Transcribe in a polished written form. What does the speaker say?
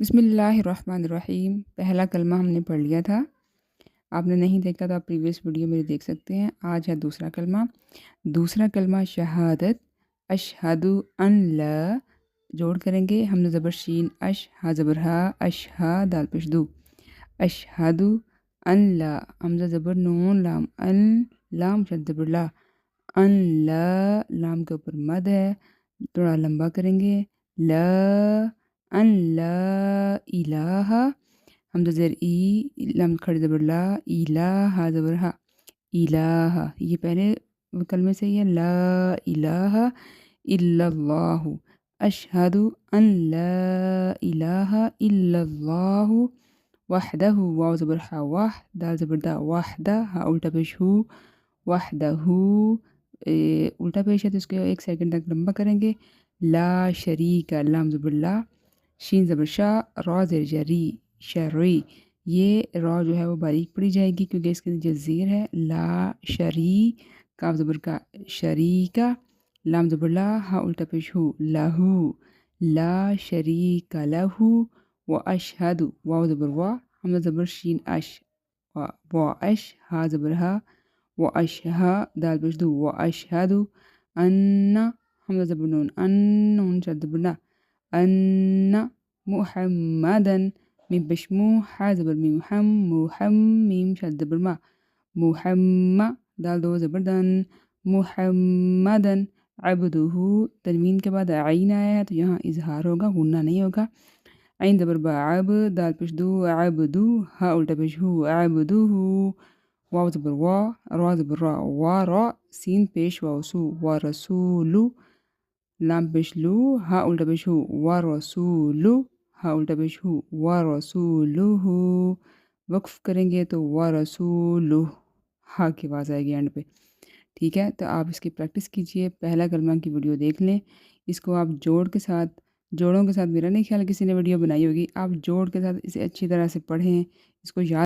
बिस्मिल्लाहिर्रहमानिर्रहीम। पहला कलमा हमने पढ़ लिया था। आपने नहीं देखा तो आप प्रीवियस वीडियो मेरी देख सकते हैं। आज है दूसरा कलमा। दूसरा कलमा शहादत। अशहदु अन ला, जोड़ करेंगे। हमने ज़बर शीन अश हा ज़बर हा अश हा दाल पेश दू। अशहदु अन ला, हमज़ा ज़बर नून लाम अन, लाम शद ज़बर ला। अन ला, लाम के ऊपर मद है, थोड़ा लंबा करेंगे। ला, अन ला इलाहा, हमज़ा ज़र ई, लाम खड़ी ज़बर ला, इलाहा ज़बर हा, इलाहा। ये पहले कलमे से ही है। ला इलाहा इल्लल्लाहु। अशहदु अन ला इलाहा इल्लल्लाहु वहदहु, वाव ज़बर हा वाह, दाल ज़बर दा, वाहदा, हा उल्टा पेश हु, वहदहु। उल्टा पेश है तो इसको 1 सेकंड तक लंबा करेंगे। ला शरीका, लाम ज़बर ला, शीन ज़बर शा, रा ज़ेर जरी, शरी। ये रा जो है वो बारीक पड़ी जाएगी क्योंकि इसके नीचे ज़ेर है। ला शरी, काफ ज़बर का, शरीका, लाम ज़बर ला, हा उल्टा पेश हु, लहू। ला शरीका लहू व अशहदु, वाव ज़बर वा, हमज़ा ज़बर शीन अश, व अश, हा ज़बर हा, व अशहा, दाल पेश दू, व अशहदु अन्ना, हमज़ा ज़बर नून अन, नून शद ज़बर ना, अन्ना मुहम्मदन, मीम पेश मू, हा ज़बर मीम हम, मुहम, मीम शद ज़बर मा, मुहम्मा, दाल दो ज़बर दन, मुहम्मदन अब्दुहु। तनवीन के बाद आइन आया है तो यहाँ इजहार होगा, गुन्ना नहीं होगा। आइन ज़बर बा, अब, दाल पेश दू, अब्दु, हा उल्टा पेश हु, अब्दुहु। वाव ज़बर वा, रा ज़बर रा, वा रा, सीन पेश वाव सू, वा रसूलु, लाम पेश लू, हा उल्टा पेश हु, वा रसूलु, हा उल्टा पेश हु, वा रसूलुहु। वक्फ करेंगे तो वा रसूलु, हा की आवाज़ आएगी एंड पे। ठीक है, तो आप इसकी प्रैक्टिस कीजिए। पहला कलमा की वीडियो देख लें। इसको आप जोड़ के साथ, जोड़ों के साथ, मेरा नहीं ख्याल किसी ने वीडियो बनाई होगी। आप जोड़ के साथ इसे अच्छी तरह से पढ़ें, इसको याद